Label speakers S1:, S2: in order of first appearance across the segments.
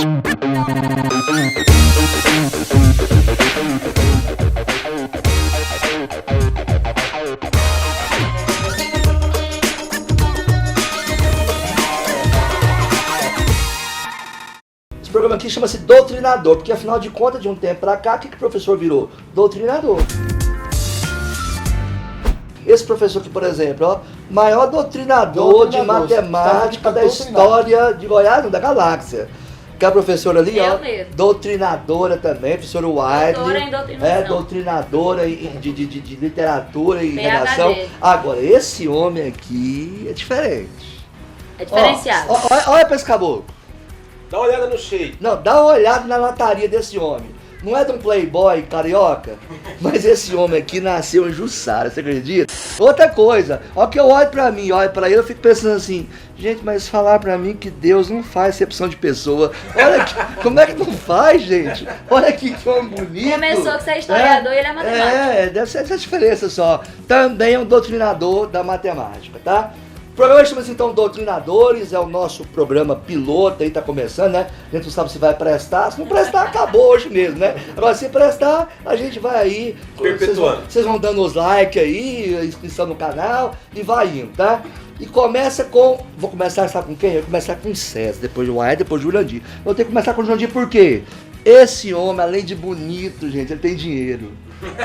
S1: Esse programa aqui chama-se Doutrinador, porque afinal de contas, de um tempo pra cá, o que o professor virou? Doutrinador. Esse professor aqui, por exemplo, ó, maior doutrinador de matemática da história de Goiás, não, da galáxia. Que a professora ali, ó, doutrinadora também, professora Wiley, doutrinadora de literatura e redação. Agora, esse homem aqui é diferente.
S2: É diferenciado.
S1: Olha pra esse caboclo.
S3: Dá uma olhada no shape.
S1: Não, dá uma olhada na lataria desse homem. Não é de um playboy carioca, mas esse homem aqui nasceu em Jussara, você acredita? Outra coisa, ó, que eu olho pra mim, olho pra ele, eu fico pensando assim, gente, mas falar pra mim que Deus não faz acepção de pessoa. Olha aqui, como é que não faz, gente? Olha aqui que homem bonito.
S2: Começou que você é historiador e ele é matemático.
S1: Deve ser essa diferença só. Também é um doutrinador da matemática, tá? O programa chama-se então Doutrinadores, é o nosso programa piloto, aí tá começando, né? A gente não sabe se vai prestar, se não prestar, acabou hoje mesmo, né? Agora, se prestar, a gente vai aí, vocês vão dando os likes aí, a inscrição no canal e vai indo, tá? E começa com, vou começar, sabe com quem? Eu vou começar com o César, depois o Uai, depois o Jurandir. Vou ter que começar com o Jurandir por quê? Esse homem, além de bonito, gente, ele tem dinheiro.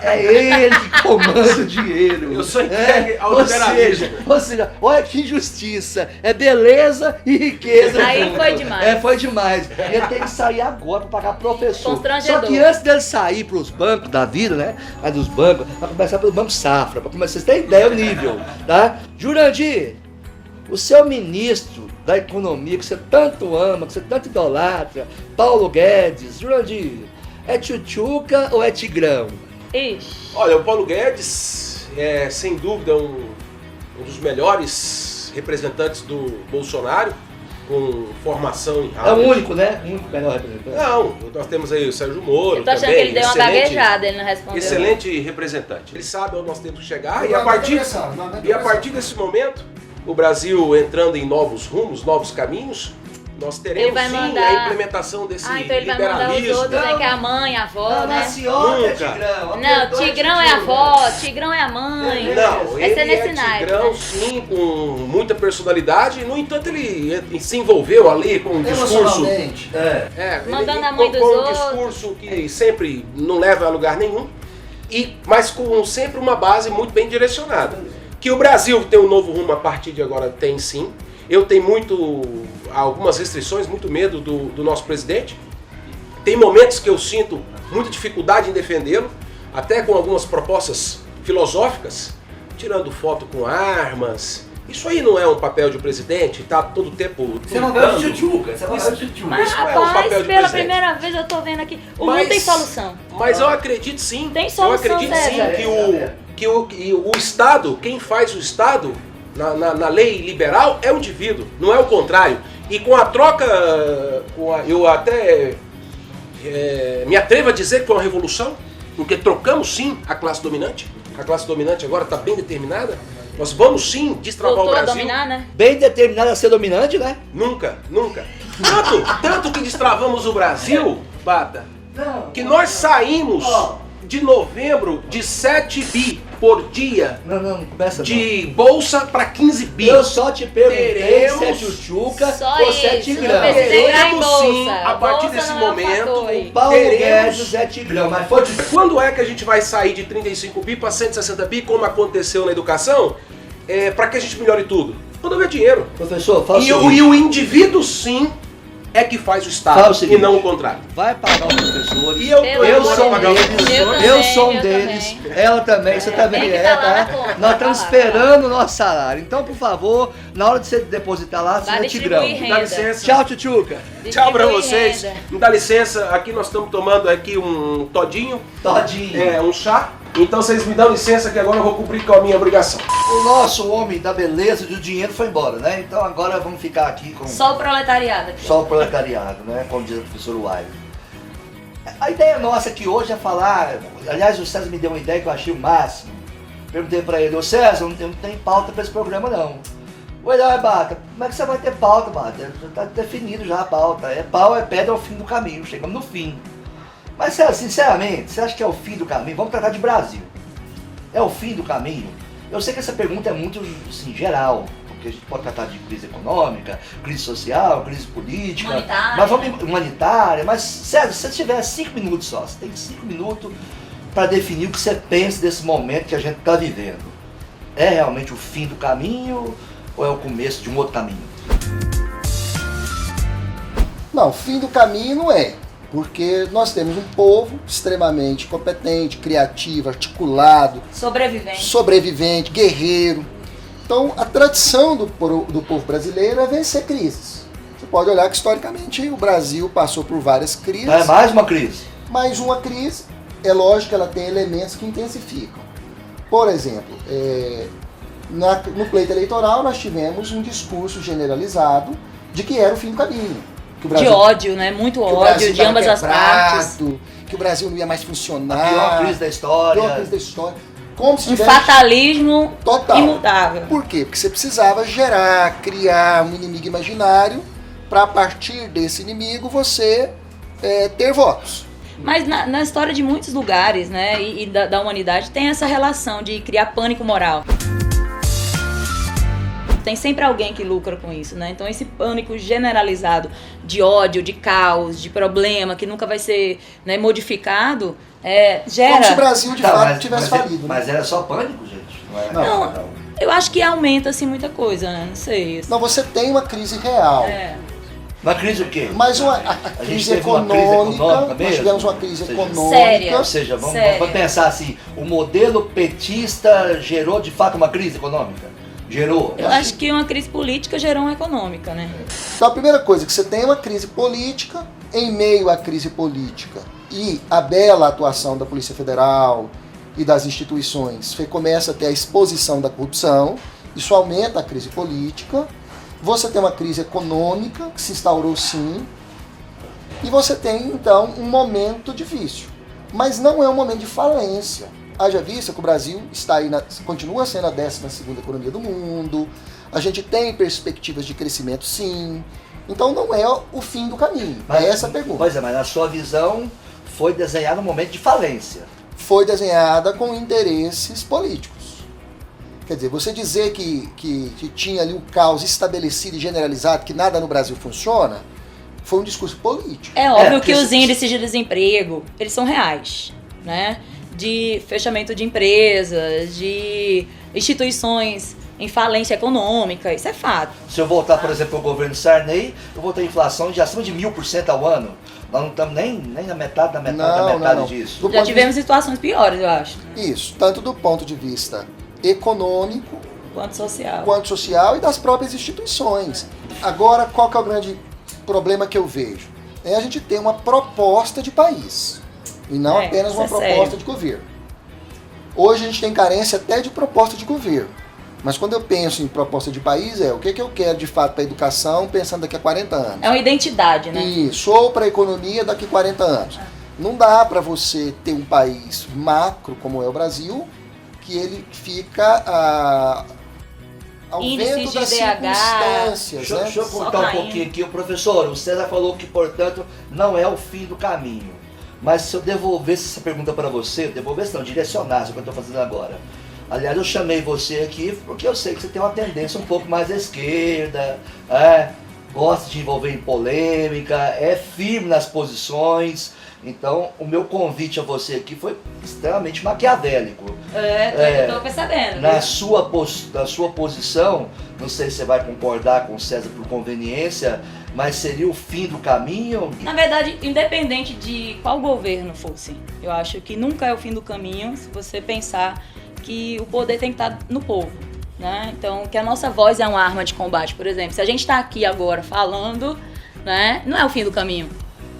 S1: É ele que comanda o dinheiro.
S3: Eu sou entregue ao liberalismo.
S1: Ou seja, olha que injustiça. É beleza e riqueza.
S2: Aí foi demais.
S1: Foi demais. Ele tem que sair agora para pagar professor.
S2: Constrangedor.
S1: Só que antes dele sair para os bancos da vida, né? Mas dos bancos, vai começar pelo Banco Safra. Para começar, vocês têm ideia do nível, tá? Jurandir, o seu ministro da economia, que você tanto ama, que você tanto idolatra, Paulo Guedes, Jurandir, é tchutchuca ou é tigrão?
S2: Ixi.
S3: Olha, o Paulo Guedes é sem dúvida um dos melhores representantes do Bolsonaro, com formação em Harvard.
S1: É o único, né? O único melhor representante.
S3: Não, nós temos aí o Sérgio Moro.
S2: Eu tô achando
S3: também,
S2: que ele deu uma gaguejada, ele não respondeu.
S3: Excelente representante. Ele sabe onde nós temos que chegar e a partir desse momento, o Brasil entrando em novos rumos, novos caminhos, nós teremos a implementação desse
S2: então ele
S3: liberalismo.
S2: vai mandar os outros, né, que é a mãe, a avó,
S1: não,
S2: né?
S1: A senhora é tigrão.
S2: Não, tigrão é a avó, tigrão é a mãe.
S3: Não,
S2: ele
S3: ele é tigrão, sim, com muita personalidade. No entanto, ele se envolveu ali com um discurso...
S2: Mandando a mãe dos outros.
S3: Com um discurso que sempre não leva a lugar nenhum, mas com sempre uma base muito bem direcionada. Que o Brasil tem um novo rumo a partir de agora, tem sim. Eu tenho algumas restrições, muito medo do nosso presidente. Tem momentos que eu sinto muita dificuldade em defendê-lo, até com algumas propostas filosóficas, tirando foto com armas. Isso aí não é um papel de um presidente, tá todo tempo...
S1: Você não gosta de tchutchuca, você não gosta de tchutchuca.
S2: Mas, rapaz, pela primeira vez eu tô vendo aqui, o mundo tem solução.
S3: Mas eu acredito sim,
S2: tem solução,
S3: eu acredito sim que o Estado, quem faz o Estado... Na lei liberal é o indivíduo, não é o contrário. E com a troca, eu até me atrevo a dizer que foi uma revolução, porque trocamos sim a classe dominante. A classe dominante agora está bem determinada. Nós vamos sim destravar o Brasil.
S2: A dominar, né?
S1: Bem determinada a ser dominante, né?
S3: Nunca. Tanto que destravamos o Brasil, Bata, que nós saímos de novembro de 7 bi por dia
S1: não começa
S3: de bolsa para 15 bi.
S1: Eu só te perguntei se é tchutchuca ou se é tigrão.
S3: Teremos sim, a partir desse momento,
S1: o Paulo Guedes é tigrão. Mas foi
S3: quando é que a gente vai sair de 35 bi para 160 bi, como aconteceu na educação, para que a gente melhore tudo? Quando houver dinheiro.
S1: Professor,
S3: e o indivíduo sim é que faz o Estado e não o contrário.
S1: Vai pagar os professores.
S3: E eu sou um deles.
S1: Eu sou um deles. Ela também, você também tá? Nós estamos esperando o nosso salário. Então, por favor, na hora de você depositar lá, você é tigrão.
S3: Dá licença.
S1: Tchau, tchutchuca.
S3: Tchau pra vocês. Me dá licença, aqui nós estamos tomando aqui um todinho. Um chá. Então vocês me dão licença que agora eu vou cumprir com a minha obrigação.
S1: O nosso homem da beleza e do dinheiro foi embora, né? Então agora vamos ficar aqui com...
S2: Só o proletariado.
S1: Só o proletariado, né? Como diz o professor Wiley. A ideia nossa aqui hoje é falar... Aliás, o César me deu uma ideia que eu achei o máximo. Perguntei pra ele, ô César, eu não tenho pauta pra esse programa não. Oi, não, Bata, como é que você vai ter pauta, Bata? Já tá definido já a pauta. Pau é pedra, é o fim do caminho, chegamos no fim. Mas, sinceramente, você acha que é o fim do caminho? Vamos tratar de Brasil. É o fim do caminho? Eu sei que essa pergunta é muito, assim, geral, porque a gente pode tratar de crise econômica, crise social, crise política, humanitária, mas, sério, se você tiver 5 minutos só, você tem 5 minutos para definir o que você pensa desse momento que a gente está vivendo. É realmente o fim do caminho ou é o começo de um outro caminho?
S4: Não, o fim do caminho não é, porque nós temos um povo extremamente competente, criativo, articulado, sobrevivente, guerreiro. Então, a tradição do povo brasileiro é vencer crises. Você pode olhar que, historicamente, o Brasil passou por várias crises.
S1: É mais uma crise.
S4: Mais uma crise, é lógico que ela tem elementos que intensificam. Por exemplo, no pleito eleitoral nós tivemos um discurso generalizado de que era o fim do caminho. Que o Brasil,
S2: de ódio, né? Muito ódio de ambas as partes.
S4: Que o Brasil não ia mais funcionar.
S1: A pior crise da história.
S4: Pior crise da história. Como se tivesse
S2: fatalismo
S4: total.
S2: Imutável.
S4: Por quê? Porque você precisava criar um inimigo imaginário para, a partir desse inimigo, você ter votos.
S2: Mas na história de muitos lugares, né, e da humanidade, tem essa relação de criar pânico moral. Tem sempre alguém que lucra com isso, né? Então esse pânico generalizado de ódio, de caos, de problema, que nunca vai ser, né, modificado, gera...
S4: Como se o Brasil, de fato, tivesse falido.
S1: Mas era só pânico, gente?
S2: Não, eu acho que aumenta, assim, muita coisa, né? Não sei.
S4: Não, você tem uma crise real.
S1: Uma crise o quê?
S4: Mas a crise econômica, nós tivemos uma crise econômica.
S2: Séria.
S1: Ou seja, vamos pensar assim, o modelo petista gerou de fato uma crise econômica? Gerou?
S2: Eu acho que uma crise política gerou uma econômica, né?
S4: Então a primeira coisa, que você tem uma crise política, em meio à crise política e a bela atuação da Polícia Federal e das instituições, você começa a ter a exposição da corrupção, isso aumenta a crise política. Você tem uma crise econômica, que se instaurou sim, e você tem, então, um momento difícil. Mas não é um momento de falência. Haja vista que o Brasil está aí continua sendo a 12ª economia do mundo, a gente tem perspectivas de crescimento sim, então não é o fim do caminho, é essa a pergunta.
S1: Pois é, mas na sua visão foi desenhado um momento de falência.
S4: Foi desenhada com interesses políticos. Quer dizer, você dizer que tinha ali um caos estabelecido e generalizado, que nada no Brasil funciona, foi um discurso político.
S2: É óbvio que os índices de desemprego, eles são reais, né? De fechamento de empresas, de instituições em falência econômica, isso é fato.
S1: Se eu voltar, por exemplo, ao governo Sarney, eu vou ter inflação de acima de 1000% ao ano. Nós não estamos nem na metade da metade disso.
S2: Já tivemos situações piores, eu acho.
S4: Isso, tanto do ponto de vista econômico
S2: quanto
S4: social e das próprias instituições. Agora, qual que é o grande problema que eu vejo? A gente tem uma proposta de país e não apenas uma proposta de governo. Hoje a gente tem carência até de proposta de governo, mas quando eu penso em proposta de país o que eu quero de fato para a educação pensando daqui a 40 anos.
S2: É uma identidade, né?
S4: Isso, ou para a economia daqui a 40 anos. Não dá para você ter um país macro como é o Brasil, que ele fica ao vento das circunstâncias.
S1: Deixa eu contar um pouquinho aqui. O professor, o César falou que, portanto, não é o fim do caminho. Mas se eu devolvesse essa pergunta para você, direcionasse o que eu estou fazendo agora. Aliás, eu chamei você aqui porque eu sei que você tem uma tendência um pouco mais à esquerda, gosta de envolver em polêmica, é firme nas posições. Então, o meu convite a você aqui foi extremamente maquiavélico.
S2: Eu tô percebendo.
S1: Na sua posição, não sei se você vai concordar com o César por conveniência, mas seria o fim do caminho?
S2: Na verdade, independente de qual governo fosse, eu acho que nunca é o fim do caminho se você pensar que o poder tem que estar no povo, né? Então, que a nossa voz é uma arma de combate, por exemplo. Se a gente está aqui agora falando, né, não é o fim do caminho.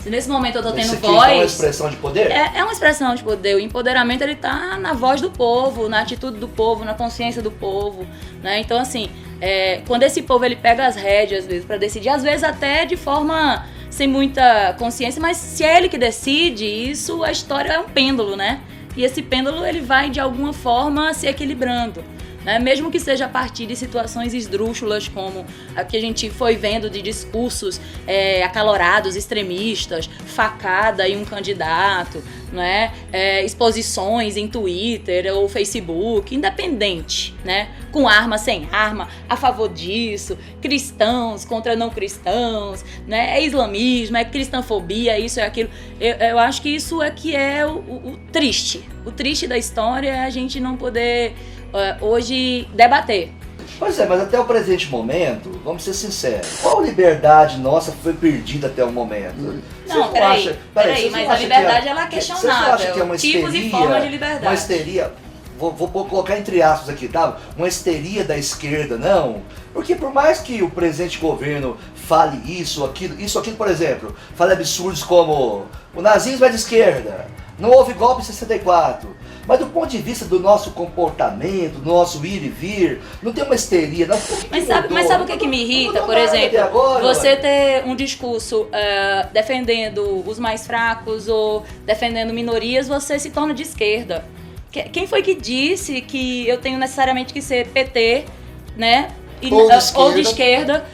S2: Se nesse momento eu tô tendo voz...
S1: É uma expressão de poder?
S2: É uma expressão de poder. O empoderamento, ele tá na voz do povo, na atitude do povo, na consciência do povo, né? Então, assim, quando esse povo, ele pega as rédeas, às vezes, pra decidir, às vezes até de forma sem muita consciência, mas se é ele que decide, a história é um pêndulo, né? E esse pêndulo, ele vai, de alguma forma, se equilibrando, né? Mesmo que seja a partir de situações esdrúxulas como a que a gente foi vendo de discursos acalorados, extremistas, facada em um candidato, né? Exposições em Twitter ou Facebook, independente, né? Com arma, sem arma, a favor disso, cristãos contra não cristãos, né? É islamismo, é cristãofobia, isso é aquilo. Eu acho que isso é que é o triste. O triste da história é a gente não poder hoje debater.
S1: Pois é, mas até o presente momento, vamos ser sinceros, qual liberdade nossa foi perdida até o momento?
S2: Não, peraí, mas a liberdade ela é questionável.
S1: Você não acha que é uma histeria,
S2: tipos e formas de liberdade.
S1: Uma histeria, vou colocar entre aspas aqui, tá? Uma histeria da esquerda, não? Porque por mais que o presente governo fale isso, aquilo, por exemplo, fale absurdos como o nazismo é de esquerda, não houve golpe em 64, mas do ponto de vista do nosso comportamento, do nosso ir e vir, não tem uma histeria. Não,
S2: mas sabe o que me irrita, por exemplo? Agora, você ter um discurso defendendo os mais fracos ou defendendo minorias, você se torna de esquerda. Quem foi que disse que eu tenho necessariamente que ser PT, né? Ou de esquerda,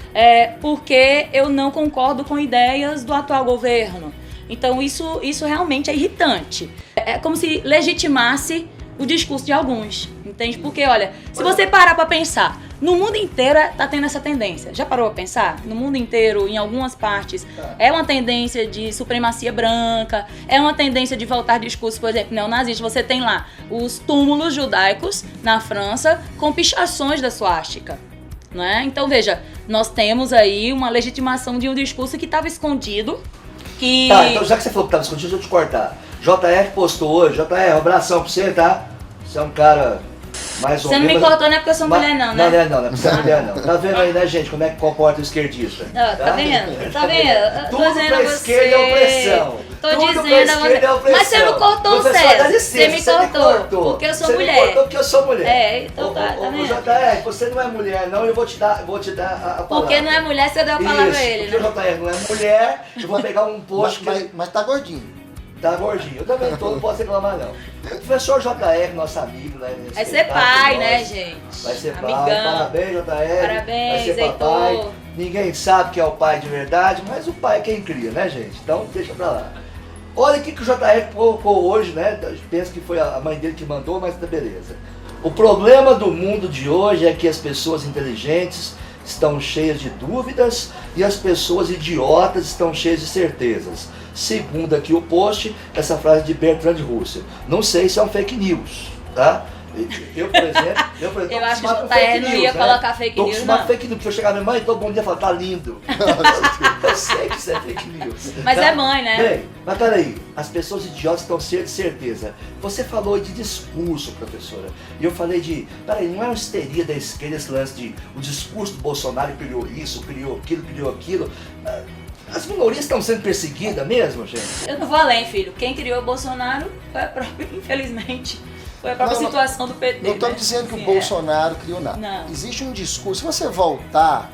S2: porque eu não concordo com ideias do atual governo. Então isso realmente é irritante. É como se legitimasse o discurso de alguns, entende? Porque, olha, se você parar pra pensar, no mundo inteiro tá tendo essa tendência. Já parou pra pensar? No mundo inteiro, em algumas partes, é uma tendência de supremacia branca, é uma tendência de voltar discursos, por exemplo, neonazistas. Você tem lá os túmulos judaicos na França com pichações da suástica. Né? Então, veja, nós temos aí uma legitimação de um discurso que estava escondido.
S1: Tá, então já que você falou que estava escondido, deixa eu te cortar. JR postou hoje, JR, um abração pra você, tá? Você é um cara mais ou menos...
S2: Você não me cortou, não é porque eu sou mulher não, né?
S1: Não é porque você é mulher não. Tá vendo aí, né, gente, como é que comporta o esquerdista?
S2: Tá vendo? Tá vendo?
S1: Tudo pra esquerda é opressão.
S2: Tô dizendo a você. Mas você não cortou o César. Você me cortou. Porque eu sou mulher.
S1: Você me cortou porque eu sou mulher.
S2: Então tá vendo?
S1: JR, você não é mulher não, eu vou te dar a palavra.
S2: Porque não é mulher, você deu a palavra a ele,
S1: porque
S2: né?
S1: Porque o JR não é mulher, eu vou pegar um post
S4: mas tá gordinho.
S1: Tá gordinho, eu também tô, não posso reclamar não. O professor JR, nosso amigo, né?
S2: Vai ser pai, né, gente?
S1: Vai ser pai,
S2: amigão.
S1: Parabéns, JR.
S2: Parabéns,
S1: vai ser papai. Ninguém sabe que é o pai de verdade, mas o pai é quem cria, né, gente? Então deixa pra lá. Olha o que o JR colocou hoje, né? Penso que foi a mãe dele que mandou, mas tá beleza. O problema do mundo de hoje é que as pessoas inteligentes estão cheias de dúvidas e as pessoas idiotas estão cheias de certezas. Segundo aqui o post, essa frase de Bertrand Russell. Não sei se é um fake news, tá? Eu, por exemplo,
S2: eu acho que o JR não ia colocar fake news,
S1: não. Tô fake news, porque eu chegar minha mãe, todo bom dia e falar, tá lindo. Eu sei que isso é fake news.
S2: Mas
S1: tá?
S2: é mãe, né?
S1: Bem, mas peraí, as pessoas idiotas estão cheias de certeza. Você falou de discurso, professora, e eu falei peraí, não é uma histeria da esquerda esse lance de o discurso do Bolsonaro criou isso, criou aquilo. As minorias estão sendo perseguidas mesmo, gente?
S2: Eu não vou além, filho. Quem criou o Bolsonaro foi a própria, infelizmente, foi a própria situação do PT.
S4: Não estamos dizendo que o Bolsonaro criou nada.
S2: Não.
S4: Existe um discurso, se você voltar,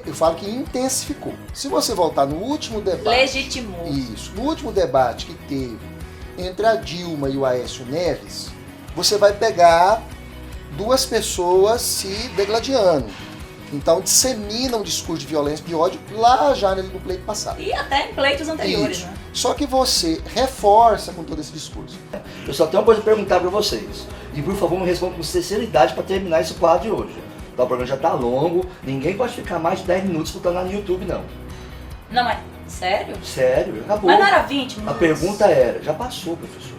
S4: eu falo que intensificou. Se você voltar no último debate...
S2: Legitimou.
S4: Isso. No último debate que teve entre a Dilma e o Aécio Neves, você vai pegar duas pessoas se degladiando. Então dissemina um discurso de violência, de ódio, lá já no pleito passado.
S2: E até em pleitos anteriores,
S4: Isso.
S2: né?
S4: Só que você reforça com todo esse discurso.
S1: Eu só tenho uma coisa a perguntar para vocês. E por favor, me respondam com sinceridade para terminar esse quadro de hoje. Então, o programa já tá longo, ninguém pode ficar mais de 10 minutos escutando lá no YouTube, não.
S2: Não, mas sério?
S1: Sério, acabou.
S2: Mas não era 20 minutos?
S1: A pergunta era, já passou, professor.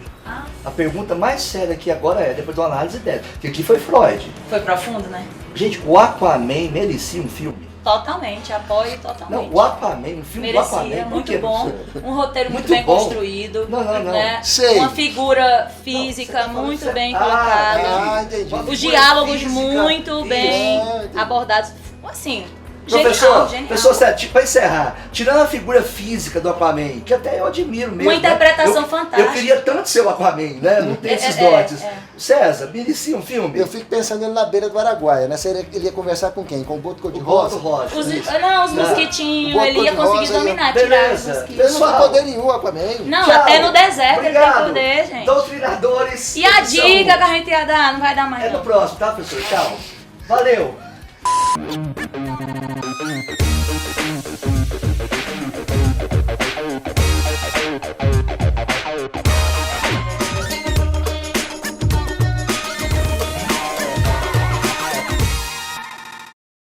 S1: A pergunta mais séria aqui agora depois de uma análise dela, que aqui foi Freud.
S2: Foi profundo, né?
S1: Gente, o Aquaman merecia um filme?
S2: Totalmente, apoio totalmente.
S1: Não, o Aquaman, um filme do Aquaman.
S2: Merecia, muito
S1: quê,
S2: bom,
S1: professor?
S2: um roteiro muito
S1: Muito
S2: bem
S1: bom.
S2: construído.
S1: Não.
S2: Né?
S4: Sei.
S2: Uma figura física muito bem colocada.
S4: Entendi.
S2: Os diálogos
S1: física,
S2: muito
S1: isso.
S2: bem
S4: entendi.
S2: abordados. Assim,
S1: Professor,
S2: genial.
S1: professor Sete, pra encerrar, tirando a figura física do Aquaman, que até eu admiro mesmo.
S2: Uma interpretação
S1: né?
S2: fantástica.
S1: Eu queria tanto ser o Aquaman, né? Não tem esses dotes. César, me inicia um filme.
S4: Eu fico pensando ele na beira do Araguaia, né? Ele ia conversar com quem? Com o Boto
S1: O
S4: Cor-de-Rosa?
S1: Boto Rosa.
S2: Os mosquitinhos,
S4: Boa
S2: ele ia conseguir
S4: cor-de-rosa,
S2: dominar,
S1: beleza.
S2: tirar os mosquitos.
S4: Ele não
S1: Pessoal.
S4: tem poder nenhum, Aquaman.
S2: Não,
S1: Tchau.
S2: até no deserto
S1: Obrigado.
S2: ele tem poder, gente.
S1: Doutrinadores.
S2: E a
S1: edição
S2: dica que a gente ia dar, não vai dar mais
S1: é
S2: não.
S1: no próximo, tá, professor? Tchau. Valeu.